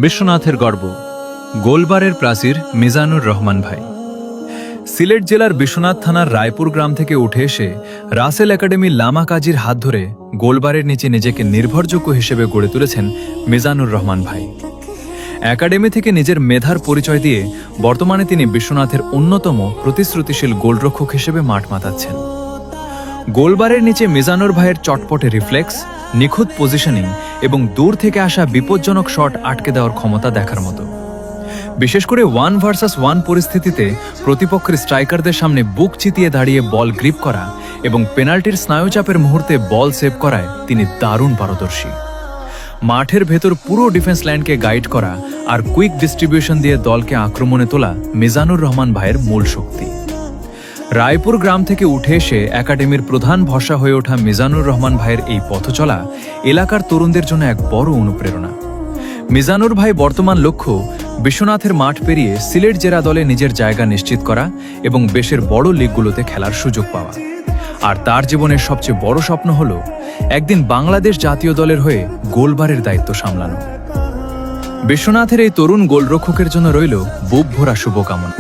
বিশ্বনাথের গর্ব গোলবারের প্রাচীর মিজানুর রহমান ভাই। সিলেট জেলার বিশ্বনাথ থানার রায়পুর গ্রাম থেকে উঠে এসে রাসেল একাডেমির লামা কাজীর হাত ধরে গোলবারের নিচে নিজেকে নির্ভরযোগ্য হিসেবে গড়ে তুলেছেন মিজানুর রহমান ভাই। একাডেমি থেকে নিজের মেধার পরিচয় দিয়ে বর্তমানে তিনি বিশ্বনাথের অন্যতম প্রতিশ্রুতিশীল গোলরক্ষক হিসেবে মাঠ মাতাচ্ছেন। গোলবারের নিচে মিজানুর ভাইয়ের চটপটে রিফ্লেক্স, নিখুঁত পজিশনিং এবং দূর থেকে আসা বিপজ্জনক শট আটকে দেওয়ার ক্ষমতা দেখার মতো। বিশেষ করে 1 ভার্সেস 1 পরিস্থিতিতে প্রতিপক্ষের স্ট্রাইকারদের সামনে বুক চিতিয়ে দাঁড়িয়ে বল গ্রিপ করা এবং পেনাল্টির স্নায়ুচাপের মুহূর্তে বল সেভ করায় তিনি দারুণ পারদর্শী। মাঠের ভেতর পুরো ডিফেন্স লাইনকে গাইড করা আর কুইক ডিস্ট্রিবিউশন দিয়ে দলকে আক্রমণে তোলা মিজানুর রহমান ভাইয়ের মূল শক্তি। রায়পুর গ্রাম থেকে উঠে এসে একাডেমির প্রধান ভরসা হয়ে ওঠা মিজানুর রহমান ভাইয়ের এই পথচলা এলাকার তরুণদের জন্য এক বড় অনুপ্রেরণা। মিজানুর ভাই বর্তমান লক্ষ্য বিশ্বনাথের মাঠ পেরিয়ে সিলেট জেলা দলে নিজের জায়গা নিশ্চিত করা এবং দেশের বড় লিগগুলোতে খেলার সুযোগ পাওয়া। আর তার জীবনের সবচেয়ে বড় স্বপ্ন হল একদিন বাংলাদেশ জাতীয় দলের হয়ে গোলবারের দায়িত্ব সামলানো। বিশ্বনাথের এই তরুণ গোলরক্ষকের জন্য রইল বুক ভরা শুভকামনা।